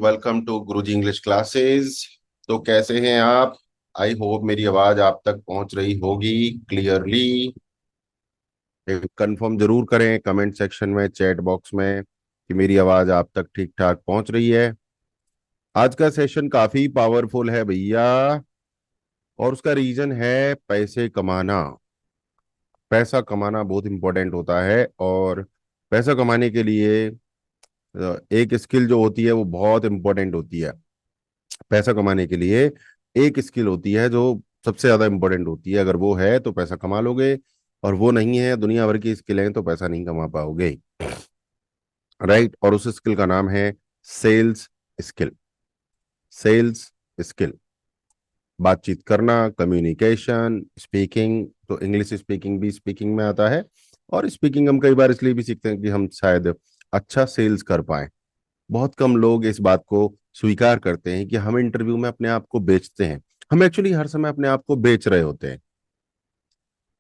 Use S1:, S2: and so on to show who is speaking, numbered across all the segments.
S1: Welcome to Guruji English classes. तो कैसे हैं आप? आई होप मेरी आवाज आप तक पहुंच रही होगी क्लियरली। एक कंफर्म जरूर करें कमेंट सेक्शन में, चैट बॉक्स में कि मेरी आवाज आप तक ठीक ठाक पहुंच रही है। आज का सेशन काफी पावरफुल है भैया, और उसका रीजन है पैसे कमाना। पैसा कमाना बहुत इंपॉर्टेंट होता है, और पैसा कमाने के लिए एक स्किल जो होती है वो बहुत इंपॉर्टेंट होती है। पैसा कमाने के लिए एक स्किल होती है जो सबसे ज्यादा इंपॉर्टेंट होती है। अगर वो है तो पैसा कमा लोगे, और वो नहीं है, दुनिया भर की स्किल है, तो पैसा नहीं कमा पाओगे। राइट? और उस स्किल का नाम है सेल्स स्किल। सेल्स स्किल, बातचीत करना, कम्युनिकेशन, स्पीकिंग। तो इंग्लिश स्पीकिंग भी स्पीकिंग में आता है, और स्पीकिंग हम कई बार इसलिए भी सीखते हैं कि हम शायद अच्छा सेल्स कर पाए। बहुत कम लोग इस बात को स्वीकार करते हैं कि हम इंटरव्यू में अपने आप को बेचते हैं। हम एक्चुअली हर समय अपने आप को बेच रहे होते हैं।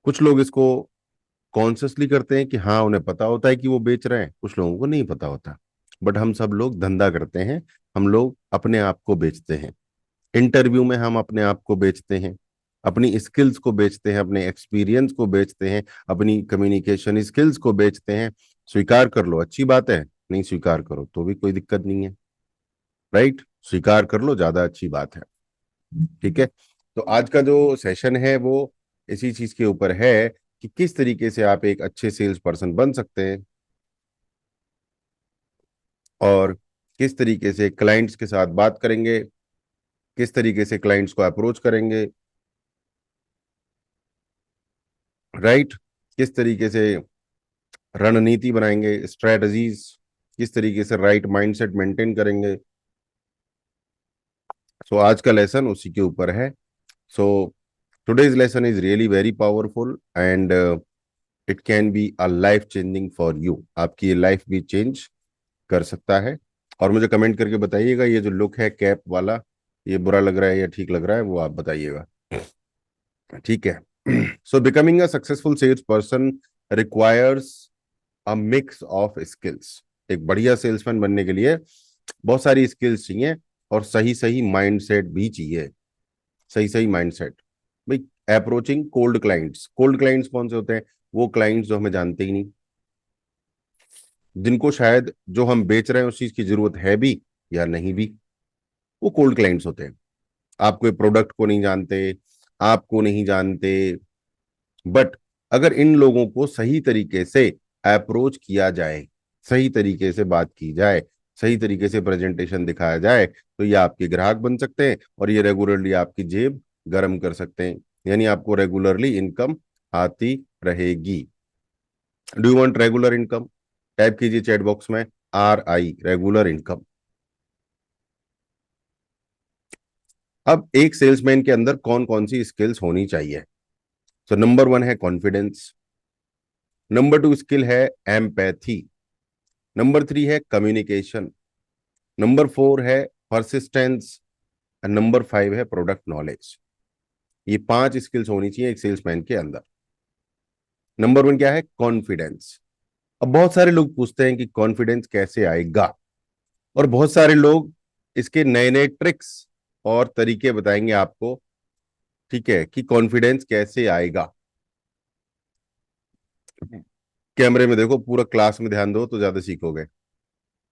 S1: कुछ लोग इसको कॉन्शियसली करते हैं कि हाँ, उन्हें पता होता है कि वो बेच रहे हैं, कुछ लोगों को नहीं पता होता। बट हम सब लोग धंधा करते हैं, हम लोग अपने आप को बेचते हैं। इंटरव्यू में हम अपने आप को बेचते हैं, अपनी स्किल्स को बेचते हैं, अपने एक्सपीरियंस को बेचते हैं, अपनी कम्युनिकेशन स्किल्स को बेचते हैं। स्वीकार कर लो, अच्छी बात है। नहीं स्वीकार करो तो भी कोई दिक्कत नहीं है। राइट? स्वीकार कर लो, ज्यादा अच्छी बात है। ठीक है। तो आज का जो सेशन है वो इसी चीज के ऊपर है कि किस तरीके से आप एक अच्छे सेल्स पर्सन बन सकते हैं, और किस तरीके से क्लाइंट्स के साथ बात करेंगे, किस तरीके से क्लाइंट्स को अप्रोच करेंगे। राइट? किस तरीके से रणनीति बनाएंगे, स्ट्रेटजीज, किस तरीके से राइट माइंडसेट मेंटेन करेंगे। सो आज का लेसन उसी के ऊपर है। So today's lesson is really very powerful, and it can be a life changing for you. आपकी ये लाइफ भी चेंज कर सकता है। और मुझे कमेंट करके बताइएगा, ये जो लुक है कैप वाला, ये बुरा लग रहा है या ठीक लग रहा है, वो आप बताइएगा। ठीक है। So becoming a successful sales person requires a mix of skills. एक बढ़िया सेल्समैन बनने के लिए बहुत सारी स्किल्स चाहिए, और सही सही माइंडसेट भी चाहिए। सही सही माइंडसेट। भाई, approaching cold clients. Cold clients कौन से होते हैं? वो क्लाइंट्स जो हमें जानते ही नहीं, जिनको शायद जो हम बेच रहे हैं उस चीज की जरूरत है भी या नहीं भी, वो कोल्ड क्लाइंट्स होते हैं। आप कोई प्रोडक्ट को नहीं जानते, आपको नहीं जानते, बट अगर इन लोगों को सही तरीके से अप्रोच किया जाए, सही तरीके से बात की जाए, सही तरीके से प्रेजेंटेशन दिखाया जाए, तो ये आपके ग्राहक बन सकते हैं, और ये रेगुलरली आपकी जेब गर्म कर सकते हैं। यानी आपको रेगुलरली इनकम आती रहेगी। Do you want regular income? Type कीजिए चैट बॉक्स में RI, रेगुलर इनकम। अब एक सेल्समैन के अंदर कौन कौन सी स्किल्स होनी चाहिए? तो नंबर 1 है कॉन्फिडेंस। नंबर 2 स्किल है एम्पैथी। नंबर 3 है कम्युनिकेशन। नंबर 4 है परसिस्टेंस। और नंबर 5 है प्रोडक्ट नॉलेज। ये 5 स्किल्स होनी चाहिए एक सेल्समैन के अंदर। नंबर 1 क्या है? कॉन्फिडेंस। अब बहुत सारे लोग पूछते हैं कि कॉन्फिडेंस कैसे आएगा, और बहुत सारे लोग इसके नए नए ट्रिक्स और तरीके बताएंगे आपको। ठीक है, कि कॉन्फिडेंस कैसे आएगा। कैमरे में देखो, पूरा क्लास में ध्यान दो तो ज्यादा सीखोगे।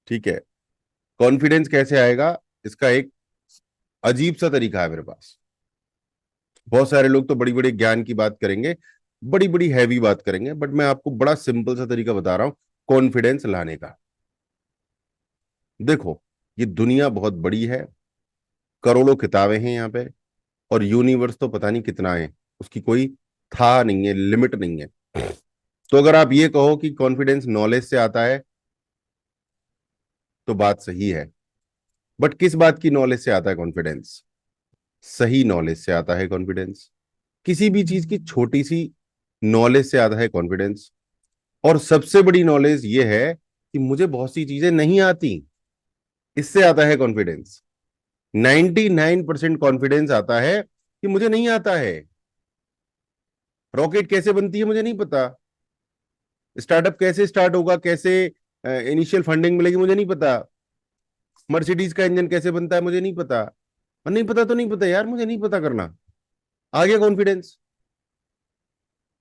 S1: ठीक है। कॉन्फिडेंस कैसे आएगा, इसका एक अजीब सा तरीका है मेरे पास। बहुत सारे लोग तो बड़ी बड़ी ज्ञान की बात करेंगे, बड़ी बड़ी हैवी बात करेंगे, बट मैं आपको बड़ा सिंपल सा तरीका बता रहा हूं कॉन्फिडेंस लाने का। देखो, ये दुनिया बहुत बड़ी है, करोड़ों किताबें हैं यहाँ पे, और यूनिवर्स तो पता नहीं कितना है, उसकी कोई था नहीं है, लिमिट नहीं है। तो अगर आप ये कहो कि कॉन्फिडेंस नॉलेज से आता है, तो बात सही है। बट किस बात की नॉलेज से आता है कॉन्फिडेंस? सही नॉलेज से आता है कॉन्फिडेंस। किसी भी चीज की छोटी सी नॉलेज से आता है कॉन्फिडेंस। और सबसे बड़ी नॉलेज ये है कि मुझे बहुत सी चीजें नहीं आती, इससे आता है कॉन्फिडेंस। 99% कॉन्फिडेंस आता है कि मुझे नहीं आता है। रॉकेट कैसे बनती है मुझे नहीं पता, स्टार्टअप कैसे स्टार्ट होगा, कैसे इनिशियल फंडिंग मिलेगी मुझे नहीं पता, मर्सिडीज का इंजन कैसे बनता है मुझे नहीं पता, और नहीं पता तो नहीं पता यार, मुझे नहीं पता करना। आ गया कॉन्फिडेंस।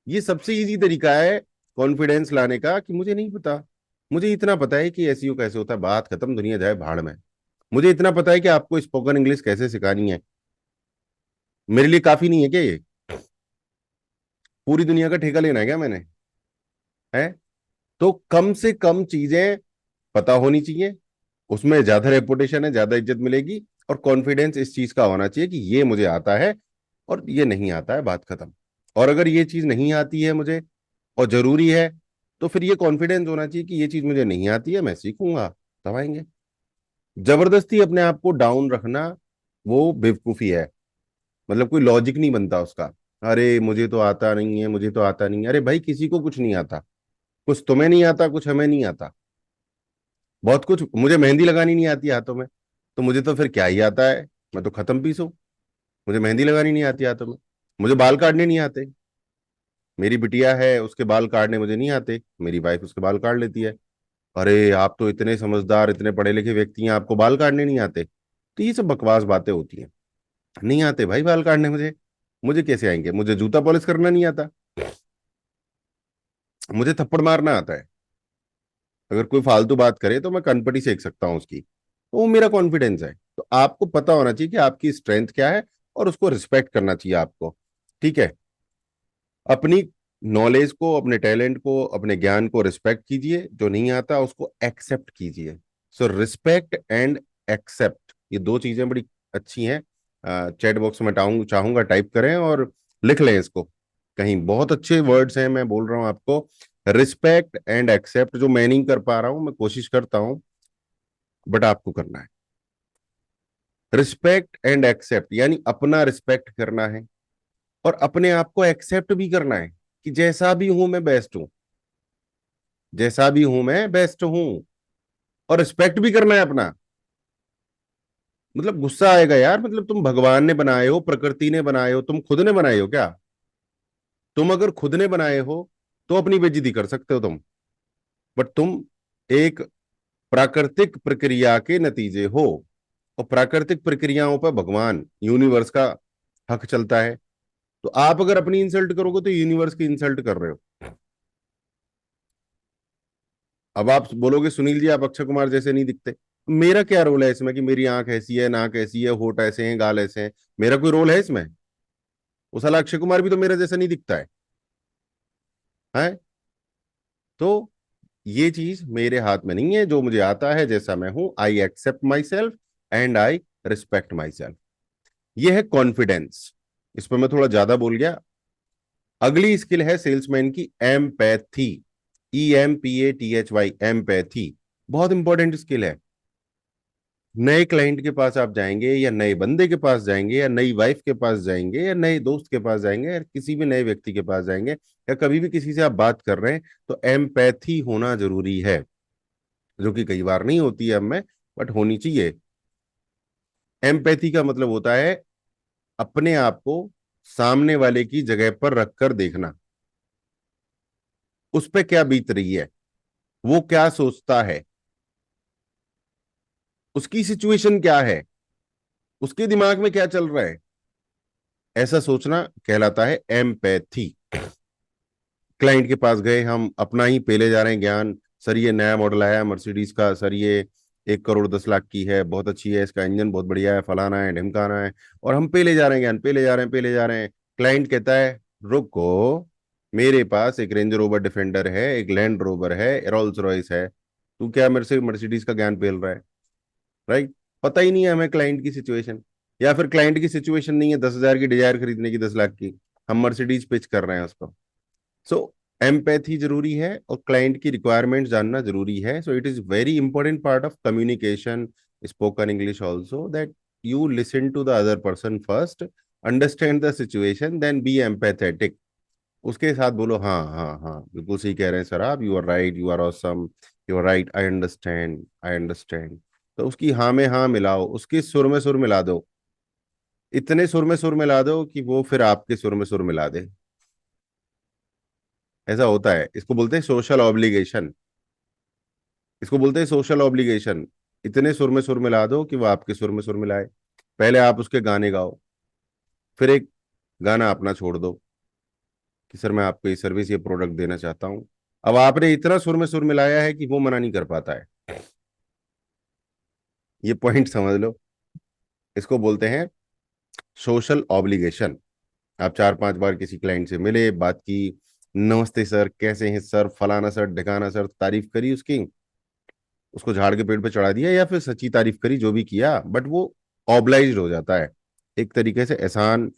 S1: ये सबसे इजी तरीका है कॉन्फिडेंस लाने का, कि मुझे नहीं पता। मुझे इतना पता है कि एसईओ कैसे होता है, बात खत्म, दुनिया जाए भाड़ में। मुझे इतना पता है कि आपको स्पोकन इंग्लिश कैसे सिखानी है। मेरे लिए काफी नहीं है क्या ये? पूरी दुनिया का ठेका लेना है क्या मैंने? है? तो कम से कम चीजें पता होनी चाहिए, उसमें ज्यादा रेपुटेशन है, ज्यादा इज्जत मिलेगी। और कॉन्फिडेंस इस चीज का होना चाहिए कि ये मुझे आता है और ये नहीं आता है, बात खत्म। और अगर ये चीज नहीं आती है मुझे और जरूरी है, तो फिर ये कॉन्फिडेंस होना चाहिए कि ये चीज मुझे नहीं आती है, मैं सीखूंगा, तब आएंगे। जबरदस्ती अपने आप को डाउन रखना वो बेवकूफी है। मतलब कोई लॉजिक नहीं बनता उसका। अरे मुझे तो आता नहीं है, मुझे तो आता नहीं है। अरे भाई किसी को कुछ नहीं आता। कुछ तुम्हें नहीं आता, कुछ हमें नहीं आता। बहुत कुछ, मुझे मेहंदी लगानी नहीं आती हाथों में, तो मुझे तो फिर क्या ही आता है? मैं तो खत्म पीस हूं। मुझे मेहंदी लगानी नहीं आती हाथों में। मुझे बाल काटने नहीं आते। मेरी बिटिया है, उसके बाल काटने मुझे नहीं आते, मेरी वाइफ उसके बाल काट लेती है। अरे आप तो इतने समझदार, इतने पढ़े लिखे व्यक्ति हैं, आपको बाल काटने नहीं आते? तो ये सब बकवास बातें होती हैं। नहीं आते भाई बाल काटने मुझे। मुझे कैसे आएंगे? मुझे जूता पॉलिश करना नहीं आता। मुझे थप्पड़ मारना आता है। अगर कोई फालतू बात करे तो मैं कनपटी सेक सकता हूँ उसकी। तो वो मेरा कॉन्फिडेंस है। तो आपको पता होना चाहिए कि आपकी स्ट्रेंथ क्या है, और उसको रिस्पेक्ट करना चाहिए आपको। ठीक है? अपनी नॉलेज को, अपने टैलेंट को, अपने ज्ञान को रिस्पेक्ट कीजिए। जो नहीं आता उसको एक्सेप्ट कीजिए। सो रिस्पेक्ट एंड एक्सेप्ट, ये दो चीजें बड़ी अच्छी हैं। चैट बॉक्स में चाहूंगा टाइप करें और लिख लें इसको कहीं। बहुत अच्छे वर्ड्स हैं, मैं बोल रहा हूं आपको। रिस्पेक्ट एंड एक्सेप्ट, जो मैं नहीं कर पा रहा हूं, मैं कोशिश करता हूं, बट आपको करना है। रिस्पेक्ट एंड एक्सेप्ट यानी अपना रिस्पेक्ट करना है, और अपने आप को एक्सेप्ट भी करना है कि जैसा भी हूं मैं बेस्ट हूं। जैसा भी हूं मैं बेस्ट हूं। और रिस्पेक्ट भी करना है अपना। मतलब गुस्सा आएगा यार, मतलब तुम भगवान ने बनाए हो, प्रकृति ने बनाए हो, तुम खुद ने बनाए हो क्या? तुम अगर खुद ने बनाए हो तो अपनी बेइज्जती कर सकते हो तुम। बट तुम एक प्राकृतिक प्रक्रिया के नतीजे हो, और प्राकृतिक प्रक्रियाओं पर भगवान, यूनिवर्स का हक चलता है। तो आप अगर अपनी इंसल्ट करोगे तो यूनिवर्स की इंसल्ट कर रहे हो। अब आप बोलोगे सुनील जी आप अक्षय कुमार जैसे नहीं दिखते। मेरा क्या रोल है इसमें कि मेरी आंख ऐसी है, नाक ऐसी है, होठ ऐसे हैं, गाल ऐसे हैं? मेरा कोई रोल है इसमें? वो साला अक्षय कुमार भी तो मेरा जैसा नहीं दिखता है? तो ये चीज मेरे हाथ में नहीं है। जो मुझे आता है, जैसा मैं हूं, I accept myself and I respect myself. ये है कॉन्फिडेंस। इस पर मैं थोड़ा ज्यादा बोल गया। अगली स्किल है सेल्समैन की, एम्पैथी। EMPATHY, empathy. बहुत इंपॉर्टेंट स्किल है। नए क्लाइंट के पास आप जाएंगे, या नए बंदे के पास जाएंगे, या नई वाइफ के पास जाएंगे, या नए दोस्त के पास जाएंगे, या किसी भी नए व्यक्ति के पास जाएंगे, या कभी भी किसी से आप बात कर रहे हैं, तो एम्पैथी होना जरूरी है। जो कि कई बार नहीं होती है अब में, बट होनी चाहिए। एम्पैथी का मतलब होता है अपने आप को सामने वाले की जगह पर रखकर देखना। उस पे क्या बीत रही है, वो क्या सोचता है, उसकी सिचुएशन क्या है, उसके दिमाग में क्या चल रहा है, ऐसा सोचना कहलाता है एम्पैथी। क्लाइंट के पास गए, हम अपना ही पेले जा रहे हैं ज्ञान। सर ये नया मॉडल आया है मर्सिडीज का, सर ये 1 करोड़ 10 लाख की है, बहुत अच्छी है, इसका इंजन बहुत बढ़िया है, फलाना है ढिमकाना है। और हम पेले जा रहे हैं ज्ञान, पेले जा रहे हैं, पेले जा रहे हैं। क्लाइंट कहता है रुको, मेरे पास एक रेंज रोवर डिफेंडर है, एक लैंड रोवर है, रोल्स रॉयस है, तू क्या मेरे से मर्सिडीज का ज्ञान पेल रहा है? राइट? पता ही नहीं है हमें क्लाइंट की सिचुएशन। या फिर क्लाइंट की सिचुएशन नहीं है 10,000 की डिजायर खरीदने की, 10 लाख की, हम मर्सिडीज पिच कर रहे हैं उसको। सो एम्पैथी जरूरी है, और क्लाइंट की रिक्वायरमेंट जानना जरूरी है। So it is very important part of communication, spoken English also, that you listen to the other person first, understand the situation, then be empathetic. उसके साथ बोलो हाँ हाँ हाँ बिल्कुल सही कह रहे हैं सर आप, you are right, you are awesome, you are right, I understand, I understand. तो उसकी हाँ में हाँ मिलाओ, उसके सुर में सुर मिला दो। इतने सुर में सुर मिला दो कि वो फिर आपके सुर में सुर मिला दे। ऐसा होता है, इसको बोलते हैं सोशल ऑब्लिगेशन। इसको बोलते हैं सोशल ऑब्लिगेशन। इतने सुर में सुर मिला दो कि वो आपके सुर में सुर मिलाए। पहले आप उसके गाने गाओ, फिर एक गाना अपना छोड़ दो कि सर मैं आपको ये सर्विस ये प्रोडक्ट देना चाहता हूँ। अब आपने इतना सुर में सुर मिलाया है कि वो मना नहीं कर पाता है। ये पॉइंट समझ लो। इसको बोलते हैं सोशल ऑब्लिगेशन। आप 4-5 बार किसी क्लाइंट से मिले, बात की, नमस्ते सर, कैसे हैं सर, फलाना सर, ढिकाना सर, तारीफ करी उसकी, उसको झाड़ के पेड़ पे चढ़ा दिया या फिर सच्ची तारीफ करी, जो भी किया, बट वो ऑब्लाइज्ड हो जाता है, एक तरीके से एहसान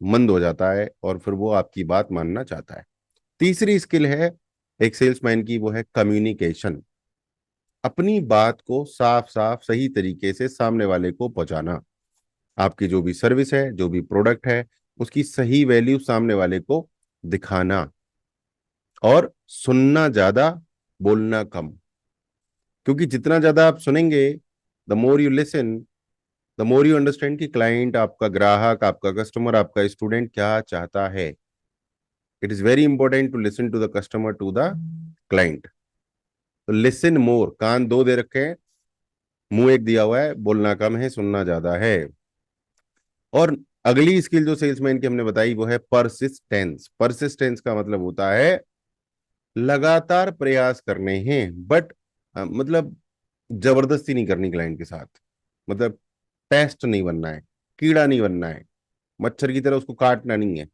S1: मंद हो जाता है, और फिर वो आपकी बात मानना चाहता है। तीसरी स्किल है एक सेल्समैन की, वो है कम्युनिकेशन। अपनी बात को साफ साफ सही तरीके से सामने वाले को पहुंचाना। आपकी जो भी सर्विस है, जो भी प्रोडक्ट है, उसकी सही वैल्यू सामने वाले को दिखाना। और सुनना ज्यादा, बोलना कम। क्योंकि जितना ज्यादा आप सुनेंगे, the more you listen, the more you understand कि क्लाइंट, आपका ग्राहक, आपका कस्टमर, आपका स्टूडेंट क्या चाहता है। It is very important to listen to the customer, to the client. तो लिसन मोर, कान दो दे रखे हैं, मुंह एक दिया हुआ है, बोलना कम है, सुनना ज्यादा है। और अगली स्किल जो सेल्समैन की हमने बताई वो है परसिस्टेंस। परसिस्टेंस का मतलब होता है लगातार प्रयास करने हैं, बट मतलब जबरदस्ती नहीं करनी क्लाइंट के साथ। मतलब पेस्ट नहीं बनना है, कीड़ा नहीं बनना है, मच्छर की तरह उसको काटना नहीं है।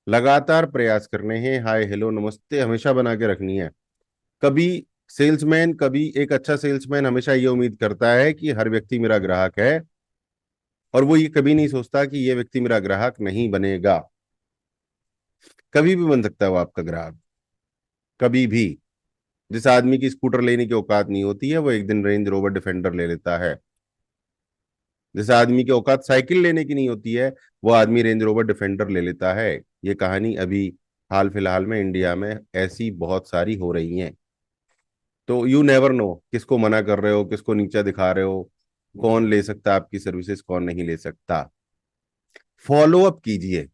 S1: लगातार प्रयास करने हैं, हाय हेलो नमस्ते हमेशा बना के रखनी है। कभी कभी एक अच्छा सेल्समैन हमेशा ये उम्मीद करता है कि हर व्यक्ति मेरा ग्राहक है, और वो ये कभी नहीं सोचता कि ये व्यक्ति मेरा ग्राहक नहीं बनेगा। कभी भी बन सकता है वो आपका ग्राहक, कभी भी। जिस आदमी की स्कूटर लेने की औकात नहीं होती है, वो एक दिन रेंज रोवर डिफेंडर ले लेता है। जिस आदमी की औकात साइकिल लेने की नहीं होती है, वो आदमी रेंज रोवर डिफेंडर ले लेता है। ये कहानी अभी हाल फिलहाल में इंडिया में ऐसी बहुत सारी हो रही हैं। तो यू नेवर नो किसको मना कर रहे हो, किसको नीचा दिखा रहे हो, कौन ले सकता है आपकी सर्विसेज, कौन नहीं ले सकता। फॉलो अप कीजिए,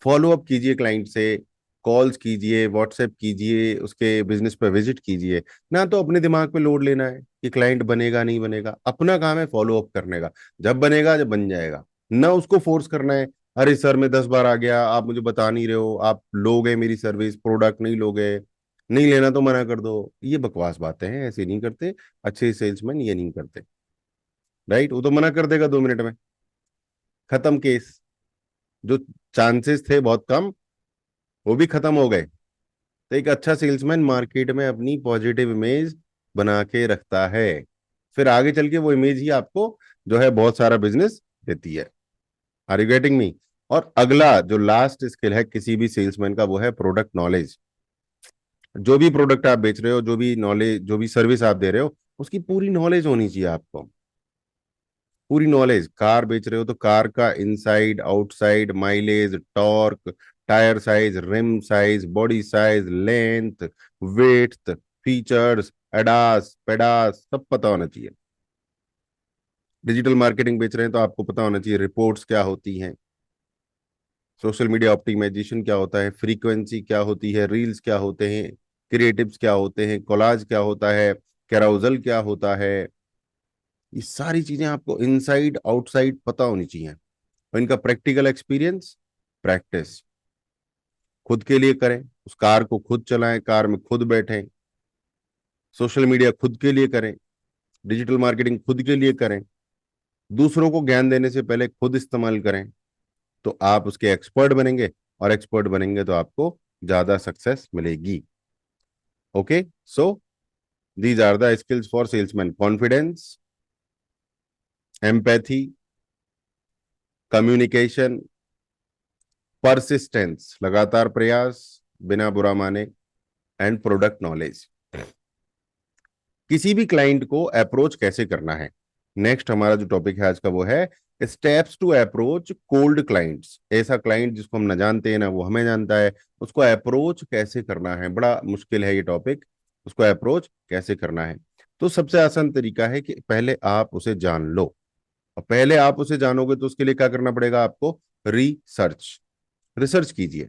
S1: फॉलो अप कीजिए क्लाइंट से। कॉल्स कीजिए, व्हाट्सएप कीजिए, उसके बिजनेस पे विजिट कीजिए। ना तो अपने दिमाग पे लोड लेना है कि क्लाइंट बनेगा नहीं बनेगा, अपना काम है फॉलो अप करने का। जब बनेगा, जब बन जाएगा। ना उसको फोर्स करना है, अरे सर मैं 10 बार आ गया, आप मुझे बता नहीं रहे हो, आप लोगे मेरी सर्विस, प्रोडक्ट नहीं लोगे, नहीं लेना तो मना कर दो। ये बकवास बातें हैं, ऐसे नहीं करते। अच्छे सेल्समैन ये नहीं करते। राइट, वो तो मना कर देगा 2 मिनट में, खत्म केस। जो चांसेस थे बहुत कम, वो भी खत्म हो गए। तो एक अच्छा सेल्समैन मार्केट में अपनी पॉजिटिव इमेज बना के रखता है, फिर आगे चल के वो इमेज ही आपको जो है बहुत सारा बिजनेस देती है। Are you getting me? और अगला जो लास्ट स्किल है किसी भी सेल्समैन का, वो है प्रोडक्ट नॉलेज। जो भी प्रोडक्ट आप बेच रहे हो, जो भी नॉलेज, जो भी सर्विस आप दे रहे हो, उसकी पूरी नॉलेज होनी चाहिए आपको। पूरी नॉलेज। कार बेच रहे हो तो कार का inside outside, mileage, torque, tyre size, rim size, body size, length, weight, features, ADAS पेडास, सब पता होना चाहिए। डिजिटल मार्केटिंग बेच रहे हैं तो आपको पता होना चाहिए रिपोर्ट्स क्या होती हैं, सोशल मीडिया ऑप्टिमाइजेशन क्या होता है, फ्रीक्वेंसी क्या होती है, रील्स क्या होते हैं, क्रिएटिव्स क्या होते हैं, कोलाज क्या होता है, कैराउजल क्या होता है। ये सारी चीजें आपको इनसाइड आउटसाइड पता होनी चाहिए। और इनका प्रैक्टिकल एक्सपीरियंस, प्रैक्टिस खुद के लिए करें, उस कार को खुद चलाएं, कार में खुद बैठें, सोशल मीडिया खुद के लिए करें, डिजिटल मार्केटिंग खुद के लिए करें। दूसरों को ज्ञान देने से पहले खुद इस्तेमाल करें, तो आप उसके एक्सपर्ट बनेंगे, और एक्सपर्ट बनेंगे तो आपको ज्यादा सक्सेस मिलेगी। Okay, so these are the skills for salesman: confidence, empathy, communication, persistence लगातार प्रयास बिना बुरा माने, एंड प्रोडक्ट नॉलेज। किसी भी क्लाइंट को अप्रोच कैसे करना है, नेक्स्ट हमारा जो टॉपिक है आज का वो है steps to approach cold clients. ऐसा क्लाइंट जिसको हम ना जानते हैं ना वो हमें जानता है, उसको अप्रोच कैसे करना है। बड़ा मुश्किल है ये टॉपिक, उसको अप्रोच कैसे करना है। तो सबसे आसान तरीका है कि पहले आप उसे जान लो। और पहले आप उसे जानोगे तो उसके लिए क्या करना पड़ेगा आपको? रिसर्च। रिसर्च कीजिए।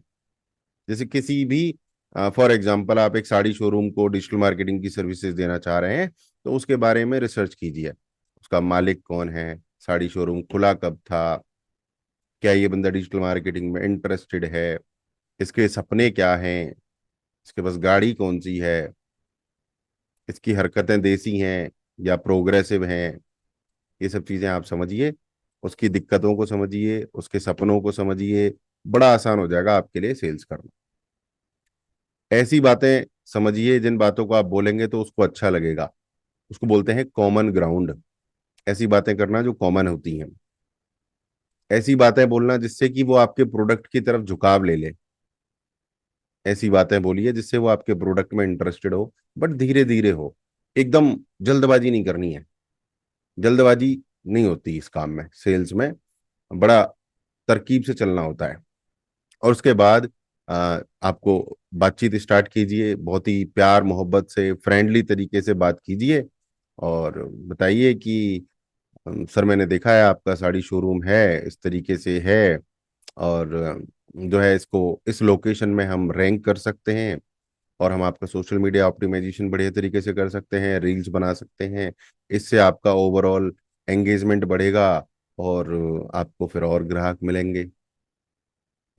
S1: जैसे किसी भी फॉर एग्जांपल आप एक साड़ी शोरूम को डिजिटल मार्केटिंग की सर्विसेज देना चाह रहे हैं, तो उसके बारे में रिसर्च कीजिए। उसका मालिक कौन है, साड़ी शोरूम खुला कब था, क्या ये बंदा डिजिटल मार्केटिंग में इंटरेस्टेड है, इसके सपने क्या हैं, इसके पास गाड़ी कौन सी है, इसकी हरकतें देसी हैं या प्रोग्रेसिव हैं। ये सब चीजें आप समझिए, उसकी दिक्कतों को समझिए, उसके सपनों को समझिए। बड़ा आसान हो जाएगा आपके लिए सेल्स करना। ऐसी बातें समझिए जिन बातों को आप बोलेंगे तो उसको अच्छा लगेगा। उसको बोलते हैं कॉमन ग्राउंड। ऐसी बातें करना जो कॉमन होती हैं, ऐसी बातें बोलना जिससे कि वो आपके प्रोडक्ट की तरफ झुकाव ले ले। ऐसी बातें बोलिए जिससे वो आपके प्रोडक्ट में इंटरेस्टेड हो, बट धीरे धीरे हो। एकदम जल्दबाजी नहीं करनी है। जल्दबाजी नहीं होती इस काम में, सेल्स में बड़ा तरकीब से चलना होता है। और उसके बाद आपको बातचीत स्टार्ट कीजिए, बहुत ही प्यार मोहब्बत से फ्रेंडली तरीके से बात कीजिए और बताइए कि सर मैंने देखा है आपका साड़ी शोरूम है, इस तरीके से है, और जो है इसको इस लोकेशन में हम रैंक कर सकते हैं, और हम आपका सोशल मीडिया ऑप्टिमाइजेशन बढ़िया तरीके से कर सकते हैं, रील्स बना सकते हैं। इससे आपका ओवरऑल एंगेजमेंट बढ़ेगा और आपको फिर और ग्राहक मिलेंगे।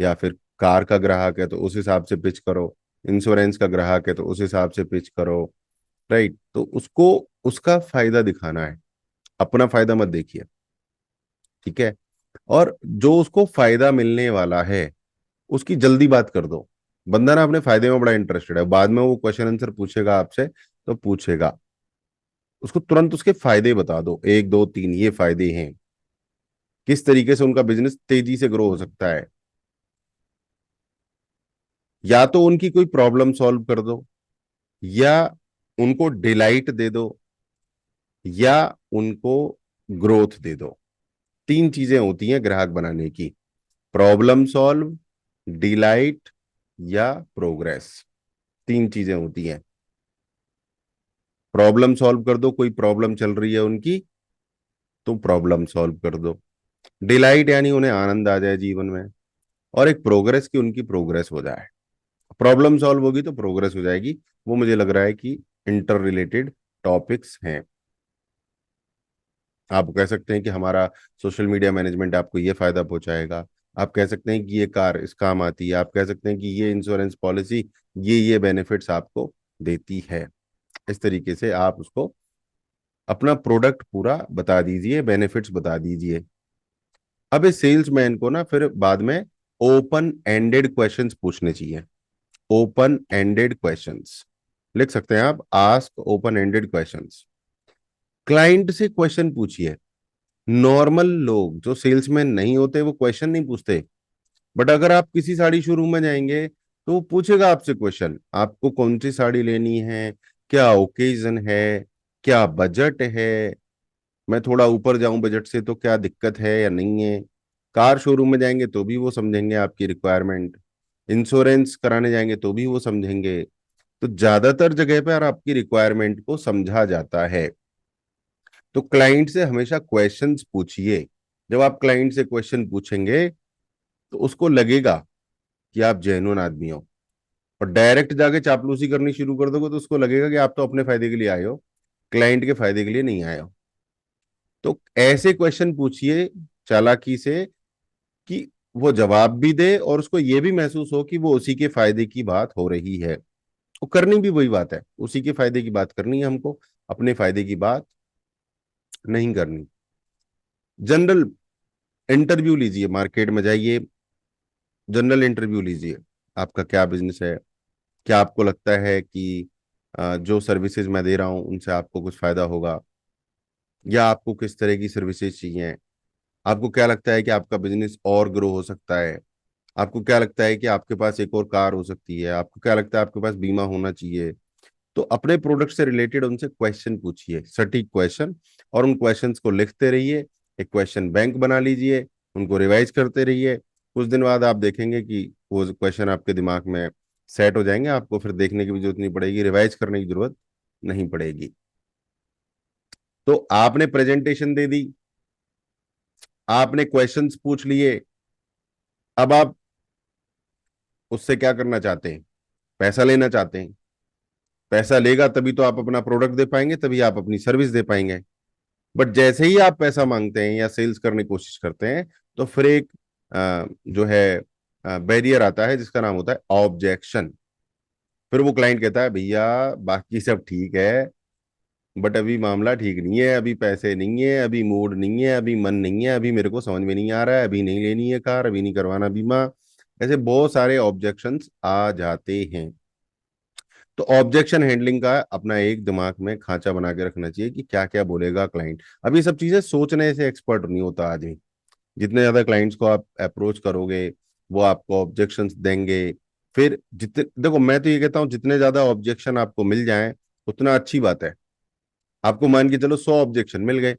S1: या फिर कार का ग्राहक है तो उस हिसाब से पिच करो, इंश्योरेंस का ग्राहक है तो उस हिसाब से पिच करो। राइट, तो उसको उसका फायदा दिखाना है, अपना फायदा मत देखिए। ठीक है। और जो उसको फायदा मिलने वाला है उसकी जल्दी बात कर दो। बंदा ना अपने फायदे में बड़ा इंटरेस्टेड है, बाद में वो क्वेश्चन आंसर पूछेगा आपसे तो पूछेगा, उसको तुरंत उसके फायदे बता दो, एक दो तीन ये फायदे हैं, किस तरीके से उनका बिजनेस तेजी से ग्रो हो सकता है। या तो उनकी कोई प्रॉब्लम सॉल्व कर दो, या उनको डिलाइट दे दो, या उनको ग्रोथ दे दो। तीन चीजें होती हैं ग्राहक बनाने की: प्रॉब्लम सॉल्व, डिलाइट, या प्रोग्रेस। तीन चीजें होती हैं। प्रॉब्लम सॉल्व कर दो, कोई प्रॉब्लम चल रही है उनकी तो प्रॉब्लम सॉल्व कर दो। डिलाइट यानी उन्हें आनंद आ जाए जीवन में। और एक प्रोग्रेस की उनकी प्रोग्रेस हो जाए। प्रॉब्लम सॉल्व होगी तो प्रोग्रेस हो जाएगी। वो मुझे लग रहा है कि इंटर रिलेटेड टॉपिक्स हैं। आप कह सकते हैं कि हमारा सोशल मीडिया मैनेजमेंट आपको ये फायदा पहुंचाएगा, आप कह सकते हैं कि ये कार इस काम आती है, आप कह सकते हैं कि ये इंश्योरेंस पॉलिसी ये बेनिफिट्स आपको देती है। इस तरीके से आप उसको अपना प्रोडक्ट पूरा बता दीजिए, बेनिफिट्स बता दीजिए। अब इस सेल्समैन को ना फिर बाद में ओपन एंडेड क्वेश्चंस पूछने चाहिए। ओपन एंडेड क्वेश्चंस लिख सकते हैं आप, ask open ended questions. Client से क्वेश्चन पूछिए। नॉर्मल लोग जो सेल्समैन नहीं होते वो क्वेश्चन नहीं पूछते, बट अगर आप किसी साड़ी शोरूम में जाएंगे तो वो पूछेगा आपसे क्वेश्चन, आपको कौन सी साड़ी लेनी है, क्या ओकेजन है, क्या बजट है, मैं थोड़ा ऊपर जाऊं बजट से तो क्या दिक्कत है या नहीं है। कार शोरूम में जाएंगे तो भी वो समझेंगे आपकी रिक्वायरमेंट, इंश्योरेंस कराने जाएंगे तो भी वो समझेंगे। तो ज्यादातर जगह पर आपकी रिक्वायरमेंट को समझा जाता है। तो क्लाइंट से हमेशा क्वेश्चंस पूछिए। जब आप क्लाइंट से क्वेश्चन पूछेंगे तो उसको लगेगा कि आप जेन्युइन आदमी हो। और डायरेक्ट जाके चापलूसी करनी शुरू कर दोगे तो उसको लगेगा कि आप तो अपने फायदे के लिए आए हो, क्लाइंट के फायदे के लिए नहीं आए हो। तो ऐसे क्वेश्चन पूछिए चालाकी से कि वो जवाब भी दे और उसको ये भी महसूस हो कि वो उसी के फायदे की बात हो रही है। वो करनी भी वही बात है, उसी के फायदे की बात करनी है हमको, अपने फायदे की बात नहीं करनी। जनरल इंटरव्यू लीजिए, मार्केट में जाइए, जनरल इंटरव्यू लीजिए। आपका क्या बिजनेस है, क्या आपको लगता है कि जो सर्विसेज मैं दे रहा हूँ उनसे आपको कुछ फायदा होगा, या आपको किस तरह की सर्विसेज चाहिए। आपको क्या लगता है कि आपका बिजनेस और ग्रो हो सकता है। आपको क्या लगता है कि आपके पास एक और कार हो सकती है। आपको क्या लगता है आपके पास बीमा होना चाहिए। तो अपने प्रोडक्ट से रिलेटेड उनसे क्वेश्चन पूछिए, सटीक क्वेश्चन, और उन क्वेश्चंस को लिखते रहिए। एक क्वेश्चन बैंक बना लीजिए, उनको रिवाइज करते रहिए। कुछ दिन बाद आप देखेंगे कि वो क्वेश्चन आपके दिमाग में सेट हो जाएंगे, आपको फिर देखने की भी जरूरत नहीं पड़ेगी, रिवाइज करने की जरूरत नहीं पड़ेगी। तो आपने प्रेजेंटेशन दे दी, आपने क्वेश्चंस पूछ लिए, अब आप उससे क्या करना चाहते हैं, पैसा लेना चाहते हैं। पैसा लेगा तभी तो आप अपना प्रोडक्ट दे पाएंगे, तभी आप अपनी सर्विस दे पाएंगे। बट जैसे ही आप पैसा मांगते हैं या सेल्स करने की कोशिश करते हैं, तो फिर एक जो है बैरियर आता है जिसका नाम होता है ऑब्जेक्शन। फिर वो क्लाइंट कहता है भैया बाकी सब ठीक है, बट अभी मामला ठीक नहीं है, अभी पैसे नहीं है, अभी मूड नहीं है, अभी मन नहीं है, अभी मेरे को समझ में नहीं आ रहा है, अभी नहीं लेनी है कार, अभी नहीं करवाना बीमा। ऐसे बहुत सारे ऑब्जेक्शंस आ जाते हैं। तो ऑब्जेक्शन हैंडलिंग का अपना एक दिमाग में खांचा बना के रखना चाहिए कि क्या क्या बोलेगा क्लाइंट। अब ये सब चीजें सोचने से एक्सपर्ट नहीं होता आदमी। जितने ज्यादा क्लाइंट्स को आप अप्रोच करोगे, वो आपको ऑब्जेक्शंस देंगे। फिर जितने, देखो मैं तो ये कहता हूँ जितने ज्यादा ऑब्जेक्शन आपको मिल जाएं उतना अच्छी बात है। आपको मान के चलो 100 ऑब्जेक्शन मिल गए,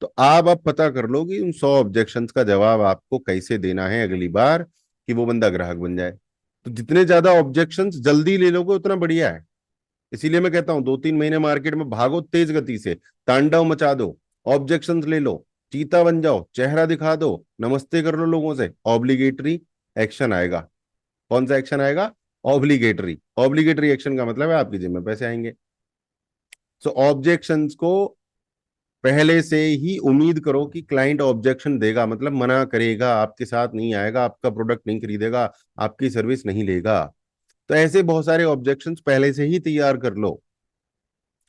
S1: तो आप अब पता कर लो कि उन 100 ऑब्जेक्शंस का जवाब आपको कैसे देना है अगली बार, कि वो बंदा ग्राहक बन जाए। तो जितने ज्यादा ऑब्जेक्शंस जल्दी ले लोगे उतना बढ़िया है। इसीलिए मैं कहता हूं 2-3 महीने मार्केट में भागो तेज गति से, तांडव मचा दो, ऑब्जेक्शंस ले लो, चीता बन जाओ, चेहरा दिखा दो, नमस्ते कर लो लोगों से। ऑब्लिगेटरी एक्शन आएगा। कौन सा एक्शन आएगा? ऑब्लिगेटरी। ऑब्लिगेटरी एक्शन का मतलब है आपकी जेब में पैसे आएंगे। सो ऑब्जेक्शंस को पहले से ही उम्मीद करो कि क्लाइंट ऑब्जेक्शन देगा, मतलब मना करेगा, आपके साथ नहीं आएगा, आपका प्रोडक्ट नहीं खरीदेगा, आपकी सर्विस नहीं लेगा। तो ऐसे बहुत सारे ऑब्जेक्शंस पहले से ही तैयार कर लो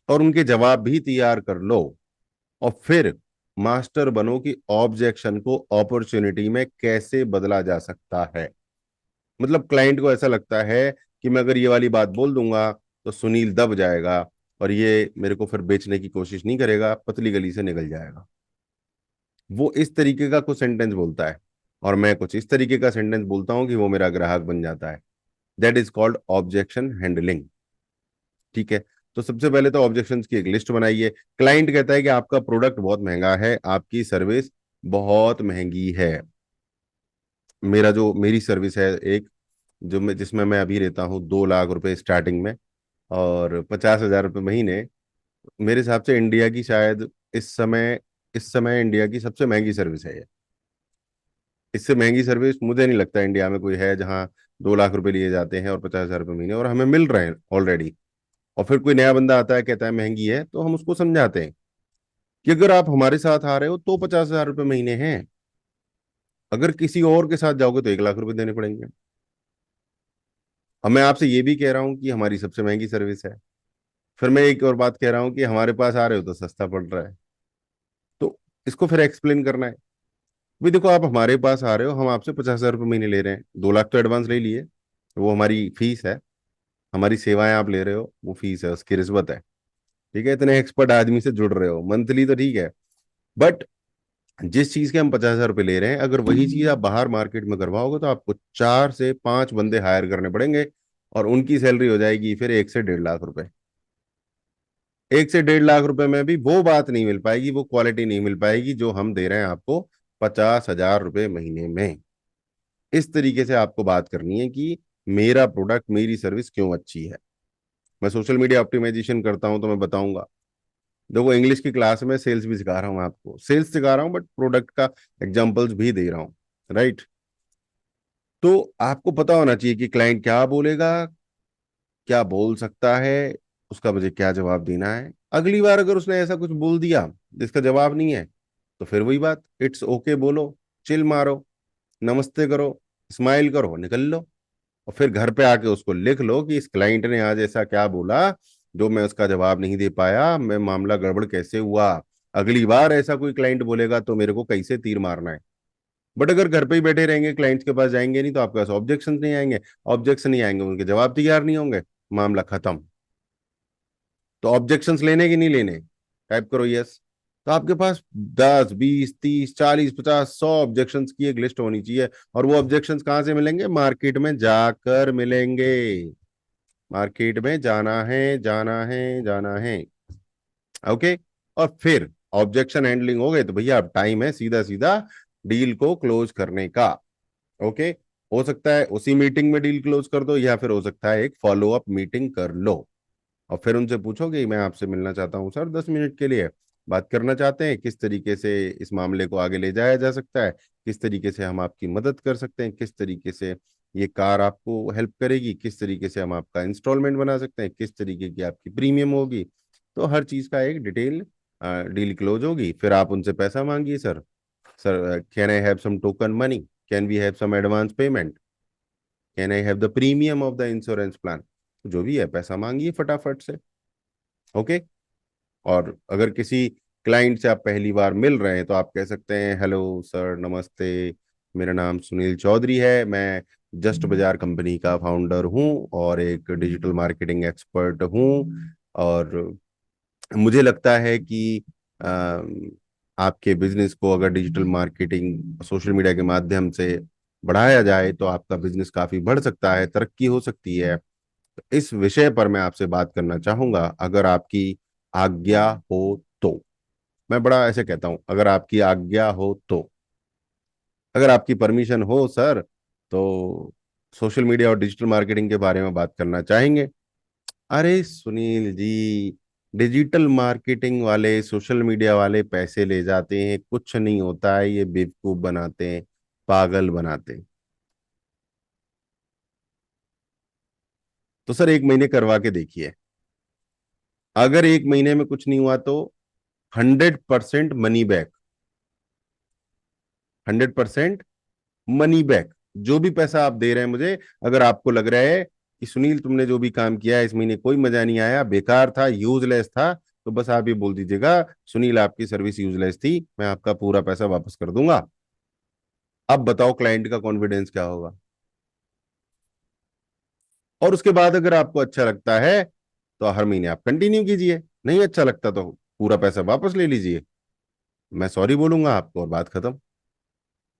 S1: और उनके जवाब भी तैयार कर लो। और फिर मास्टर बनो कि ऑब्जेक्शन को अपॉर्चुनिटी में कैसे बदला जा सकता है। मतलब क्लाइंट को ऐसा लगता है कि मैं अगर ये वाली बात बोल दूंगा तो सुनील दब जाएगा और ये मेरे को फिर बेचने की कोशिश नहीं करेगा, पतली गली से निकल जाएगा। वो इस तरीके का कुछ सेंटेंस बोलता है और मैं कुछ इस तरीके का सेंटेंस बोलता हूं कि वो मेरा ग्राहक बन जाता है। That is called objection handling. ठीक है। तो सबसे पहले तो ऑब्जेक्शंस की एक लिस्ट बनाइए। क्लाइंट कहता है कि आपका प्रोडक्ट बहुत महंगा है, आपकी सर्विस बहुत महंगी है। मेरी सर्विस है एक, जो मैं जिसमें मैं अभी रहता हूँ 2 लाख रुपए स्टार्टिंग में और 50,000 रुपये महीने। मेरे हिसाब से इंडिया की शायद इस समय इंडिया की सबसे महंगी सर्विस है ये। इससे महंगी सर्विस मुझे नहीं लगता इंडिया में कोई है जहाँ 2 लाख रुपए लिए जाते हैं और 50,000 रुपये महीने और हमें मिल रहे हैं ऑलरेडी। और फिर कोई नया बंदा आता है कहता है महंगी है, तो हम उसको समझाते हैं कि अगर आप हमारे साथ आ रहे हो तो 50,000 रुपये महीने हैं, अगर किसी और के साथ जाओगे तो 1 लाख रुपए देने पड़ेंगे। अब मैं आपसे ये भी कह रहा हूँ कि हमारी सबसे महंगी सर्विस है, फिर मैं एक और बात कह रहा हूँ कि हमारे पास आ रहे हो तो सस्ता पड़ रहा है। तो इसको फिर एक्सप्लेन करना है। भाई देखो, आप हमारे पास आ रहे हो, हम आपसे 50,000 रुपये महीने ले रहे हैं, 2 लाख तो एडवांस ले लिए, वो हमारी फीस है। हमारी सेवाएं आप ले रहे हो, वो फीस है, उसकी रिश्वत है। ठीक है, इतने एक्सपर्ट आदमी से जुड़ रहे हो मंथली, तो ठीक है। बट जिस चीज के हम 50,000 रुपये ले रहे हैं, अगर वही चीज आप बाहर मार्केट में करवाओगे तो आपको 4 से 5 बंदे हायर करने पड़ेंगे और उनकी सैलरी हो जाएगी फिर 1 से 1.5 लाख रुपए। 1 से 1.5 लाख रुपए में भी वो बात नहीं मिल पाएगी, वो क्वालिटी नहीं मिल पाएगी जो हम दे रहे हैं आपको 50,000 रुपये महीने में। इस तरीके से आपको बात करनी है कि मेरा प्रोडक्ट, मेरी सर्विस क्यों अच्छी है। मैं सोशल मीडिया ऑप्टिमाइजेशन करता हूं तो मैं बताऊंगा। देखो, इंग्लिश की क्लास में सेल्स भी सिखा रहा हूँ, आपको सेल्स सिखा रहा हूँ बट प्रोडक्ट का एग्जांपल्स भी दे रहा हूँ। राइट। तो आपको पता होना चाहिए कि क्लाइंट क्या बोलेगा, क्या बोल सकता है, उसका मुझे क्या जवाब देना है। अगली बार अगर उसने ऐसा कुछ बोल दिया जिसका जवाब नहीं है, तो फिर वही बात, इट्स ओके बोलो, चिल मारो, नमस्ते करो, स्माइल करो, निकल लो। और फिर घर पे आके उसको लिख लो कि इस क्लाइंट ने आज ऐसा क्या बोला जो मैं उसका जवाब नहीं दे पाया, मैं मामला गड़बड़ कैसे हुआ। अगली बार ऐसा कोई क्लाइंट बोलेगा तो मेरे को कैसे तीर मारना है। बट अगर घर पे ही बैठे रहेंगे, क्लाइंट्स के पास जाएंगे नहीं, तो आपके पास ऑब्जेक्शन नहीं आएंगे। ऑब्जेक्शन नहीं आएंगे, उनके जवाब तैयार नहीं होंगे, मामला खत्म। तो ऑब्जेक्शंस लेने की नहीं लेने, टाइप करो यस। तो आपके पास 10, 20, 30, 40, 50, 100 ऑब्जेक्शंस की एक लिस्ट होनी चाहिए। और वो ऑब्जेक्शंस कहाँ से मिलेंगे? मार्केट में जाकर मिलेंगे। मार्केट में जाना है, जाना है, जाना है। ओके। और फिर ऑब्जेक्शन हैंडलिंग हो गए तो भैया अब टाइम है सीधा सीधा डील को क्लोज करने का। ओके। हो सकता है उसी मीटिंग में डील क्लोज कर दो, या फिर हो सकता है एक फॉलो अप मीटिंग कर लो और फिर उनसे पूछोगे मैं आपसे मिलना चाहता हूँ सर, 10 मिनट के लिए बात करना चाहते हैं, किस तरीके से इस मामले को आगे ले जाया जा सकता है, किस तरीके से हम आपकी मदद कर सकते हैं, किस तरीके से ये कार आपको हेल्प करेगी, किस तरीके से हम आपका इंस्टॉलमेंट बना सकते हैं, किस तरीके की आपकी प्रीमियम होगी। तो हर चीज का एक डिटेल डील क्लोज होगी, फिर आप उनसे पैसा मांगिए। Sir, sir can I have some token money, can we have some advance payment, can I have the premium of the insurance plan, जो भी है पैसा मांगिए फटाफट से। ओके। और अगर किसी क्लाइंट से आप पहली बार मिल रहे हैं तो आप कह सकते हैं, हेलो सर, नमस्ते, मेरा नाम सुनील चौधरी है, मैं जस्ट बाजार कंपनी का फाउंडर हूं और एक डिजिटल मार्केटिंग एक्सपर्ट हूं। और मुझे लगता है कि आपके बिजनेस को अगर डिजिटल मार्केटिंग सोशल मीडिया के माध्यम से बढ़ाया जाए तो आपका बिजनेस काफी बढ़ सकता है, तरक्की हो सकती है। तो इस विषय पर मैं आपसे बात करना चाहूंगा, अगर आपकी आज्ञा हो तो। मैं बड़ा ऐसे कहता हूं, अगर आपकी आज्ञा हो तो, अगर आपकी परमिशन हो सर, तो सोशल मीडिया और डिजिटल मार्केटिंग के बारे में बात करना चाहेंगे। अरे सुनील जी, डिजिटल मार्केटिंग वाले, सोशल मीडिया वाले पैसे ले जाते हैं, कुछ नहीं होता है, ये बेवकूफ बनाते हैं, पागल बनाते हैं। तो सर 1 महीने करवा के देखिए, अगर 1 महीने में कुछ नहीं हुआ तो 100% मनी बैक, 100% मनी बैक। जो भी पैसा आप दे रहे हैं मुझे, अगर आपको लग रहा है कि सुनील तुमने जो भी काम किया है इस महीने कोई मजा नहीं आया, बेकार था, यूजलेस था, तो बस आप ये बोल दीजिएगा, सुनील आपकी सर्विस यूजलेस थी, मैं आपका पूरा पैसा वापस कर दूंगा। अब बताओ क्लाइंट का कॉन्फिडेंस क्या होगा। और उसके बाद अगर आपको अच्छा लगता है तो हर महीने आप कंटिन्यू कीजिए, नहीं अच्छा लगता तो पूरा पैसा वापस ले लीजिए, मैं सॉरी बोलूंगा आपको और बात खत्म।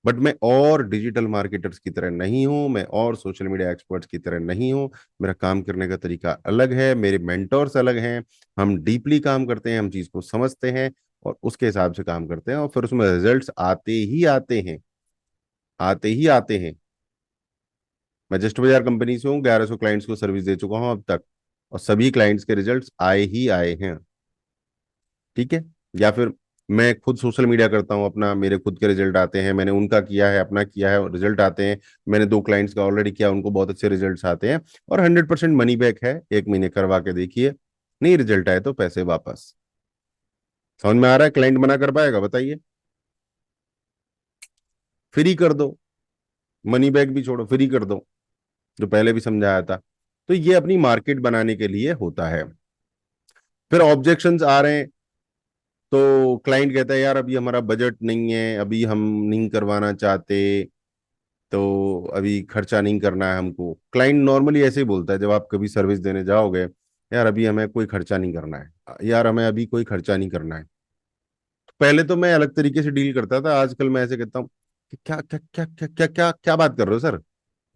S1: बट मैं और डिजिटल मार्केटर्स की तरह नहीं हूं, मैं और सोशल मीडिया एक्सपर्ट्स की तरह नहीं हूं। मेरा काम करने का तरीका अलग है, मेरे मेंटोर्स अलग हैं। हम डीपली काम करते हैं, हम चीज को समझते हैं और उसके हिसाब से काम करते हैं, और फिर उसमें रिजल्ट्स आते ही आते हैं, आते ही आते हैं। मैं जस्ट बाजार कंपनी से हूँ, 1100 क्लाइंट्स को सर्विस दे चुका हूं अब तक, और सभी क्लाइंट्स के रिजल्ट्स आए ही आए हैं। ठीक है। या फिर मैं खुद सोशल मीडिया करता हूं अपना, मेरे खुद के रिजल्ट आते हैं, मैंने उनका किया है, अपना किया है, रिजल्ट आते हैं। मैंने 2 क्लाइंट्स का ऑलरेडी किया, उनको बहुत अच्छे रिजल्ट्स आते हैं। और 100% मनी बैक है, 1 महीने करवा के देखिए, नहीं रिजल्ट आए तो पैसे वापस। समझ में आ रहा है? क्लाइंट मना कर पाएगा बताइए? फ्री कर दो, मनी बैक भी छोड़ो, फ्री कर दो, जो पहले भी समझाया था। तो ये अपनी मार्केट बनाने के लिए होता है। फिर ऑब्जेक्शंस आ रहे हैं, तो क्लाइंट कहता है यार अभी हमारा बजट नहीं है, अभी हम नहीं करवाना चाहते, तो अभी खर्चा नहीं करना है हमको। क्लाइंट नॉर्मली ऐसे ही बोलता है जब आप कभी सर्विस देने जाओगे, यार अभी हमें कोई खर्चा नहीं करना है, यार हमें अभी कोई खर्चा नहीं करना है। तो पहले तो मैं अलग तरीके से डील करता था, आजकल मैं ऐसे कहता हूँ कि क्या क्या क्या क्या क्या क्या क्या बात कर रहे हो सर,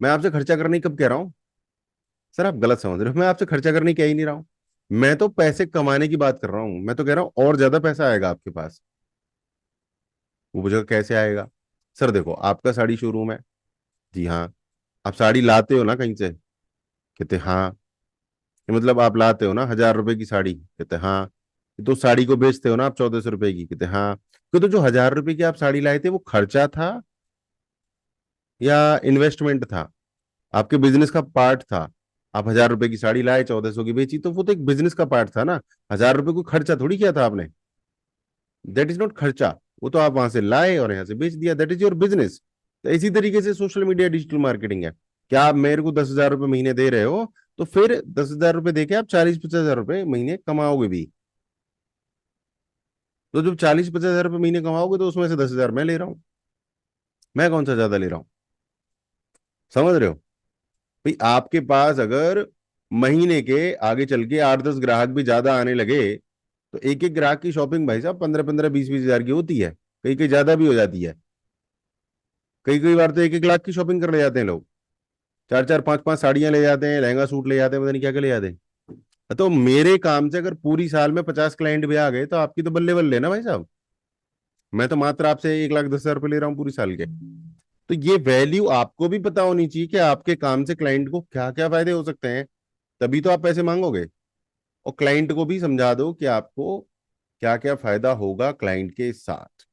S1: मैं आपसे खर्चा करने की कब कह रहा हूँ? सर आप गलत समझ रहे हो, मैं आपसे खर्चा करने की कह ही नहीं रहा हूँ। मैं तो पैसे कमाने की बात कर रहा हूँ, मैं तो कह रहा हूँ और ज्यादा पैसा आएगा आपके पास। वो पूछेगा कैसे आएगा? सर देखो, आपका साड़ी शोरूम है। जी हाँ। आप साड़ी लाते हो ना कहीं से? कहते हाँ। कि मतलब आप लाते हो ना 1,000 रुपए की साड़ी? कहते हाँ। तो साड़ी को बेचते हो ना आप 1,400 रुपए की? कहते हाँ। तो जो 1,000 रुपए की आप साड़ी लाए थे वो खर्चा था या इन्वेस्टमेंट था, आपके बिजनेस का पार्ट था? आप 1,000 रुपए की साड़ी लाए, 1,400 की बेची, तो वो तो एक बिजनेस का पार्ट था ना। 1,000 रुपए को खर्चा थोड़ी किया था आपने, दैट इज नॉट खर्चा। वो तो आप वहां से लाए और यहाँ से बेच दिया, दैट इज योर बिजनेस। तो इसी तरीके से सोशल मीडिया डिजिटल मार्केटिंग है। क्या आप मेरे को 10,000 रुपये महीने दे रहे हो, तो फिर 10,000 रुपये देके आप 40-50 हजार रुपये महीने कमाओगे भी। तो जब 40-50 हजार रुपये महीने कमाओगे तो उसमें से 10,000 मैं ले रहा हूँ, मैं कौन सा ज्यादा ले रहा हूँ? समझ रहे हो? भाई आपके पास अगर महीने के आगे चल के 8-10 ग्राहक भी ज्यादा आने लगे, तो एक एक ग्राहक की शॉपिंग भाई साहब 15-15, 20-20 हजार की होती है, कई कई ज्यादा भी हो जाती है। कई कई बार तो 1-1 लाख की शॉपिंग कर ले जाते हैं लोग, 4-4, 5-5 साड़ियां ले जाते हैं, लहंगा सूट ले जाते हैं, पता नहीं क्या क्या ले जाते हैं। तो मेरे काम से अगर पूरी साल में 50 क्लाइंट भी आ गए तो आपकी तो बल्ले बल्ले ना भाई साहब। मैं तो मात्र आपसे 1,10,000 रुपये ले रहा हूँ पूरी साल के। तो ये वैल्यू आपको भी पता होनी चाहिए कि आपके काम से क्लाइंट को क्या क्या फायदे हो सकते हैं, तभी तो आप पैसे मांगोगे। और क्लाइंट को भी समझा दो कि आपको क्या क्या फायदा होगा क्लाइंट के साथ।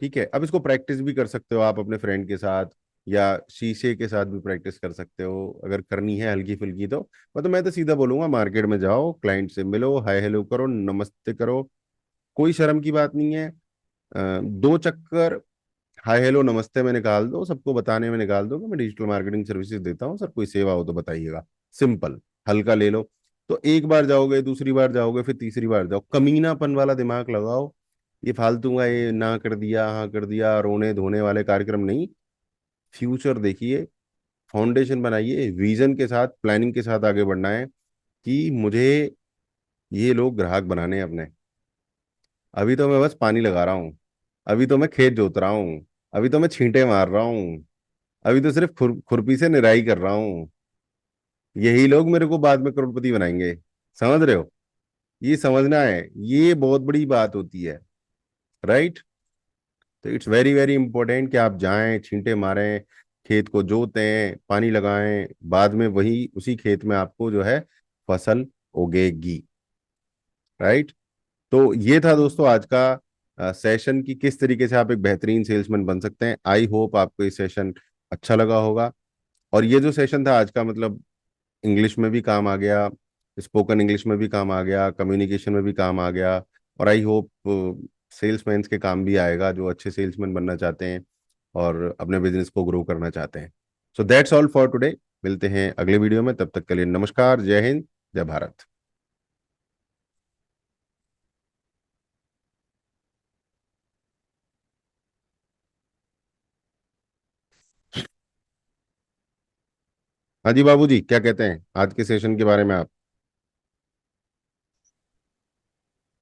S1: ठीक है। अब इसको प्रैक्टिस भी कर सकते हो आप अपने फ्रेंड के साथ, या शीशे के साथ भी प्रैक्टिस कर सकते हो अगर करनी है हल्की फुल्की। तो मैं तो सीधा बोलूंगा, मार्केट में जाओ, क्लाइंट से मिलो, हाय हेलो करो, नमस्ते करो, कोई शर्म की बात नहीं है। 2 चक्कर हाय हेलो नमस्ते में निकाल दो, सबको बताने में निकाल दो कि मैं डिजिटल मार्केटिंग सर्विसेज देता हूँ सर, कोई सेवा हो तो बताइएगा। सिंपल, हल्का ले लो। तो एक बार जाओगे, दूसरी बार जाओगे, फिर तीसरी बार जाओ, कमीनापन वाला दिमाग लगाओ। ये फालतू का ये ना कर दिया हाँ कर दिया रोने धोने वाले कार्यक्रम नहीं। फ्यूचर देखिए, फाउंडेशन बनाइए, विजन के साथ, प्लानिंग के साथ आगे बढ़ना है कि मुझे ये लोग ग्राहक बनाने हैं अपने। अभी तो मैं बस पानी लगा रहा हूँ, अभी तो मैं खेत जोत रहा हूँ, अभी तो मैं छींटे मार रहा हूँ, अभी तो सिर्फ खुरपी से निराई कर रहा हूँ। यही लोग मेरे को बाद में करोड़पति बनाएंगे। समझ रहे हो? ये समझना है, ये बहुत बड़ी बात होती है। राइट? तो इट्स वेरी वेरी इंपॉर्टेंट कि आप जाएं, छींटे मारें, खेत को जोतें, पानी लगाएं, बाद में वही उसी खेत में आपको जो है फसल उगेगी। राइट? तो ये था दोस्तों आज का सेशन, कि किस तरीके से आप एक बेहतरीन सेल्समैन बन सकते हैं। आई होप आपको ये सेशन अच्छा लगा होगा। और ये जो सेशन था आज का, मतलब इंग्लिश में भी काम आ गया, स्पोकन इंग्लिश में भी काम आ गया, कम्युनिकेशन में भी काम आ गया, और आई होप सेल्समैन के काम भी आएगा जो अच्छे सेल्समैन बनना चाहते हैं और अपने बिजनेस को ग्रो करना चाहते हैं। So that's all for today. मिलते हैं अगले वीडियो में, तब तक के लिए नमस्कार, जय हिंद, जय भारत। हाँ जी बाबूजी, क्या कहते हैं आज के सेशन के बारे में आप?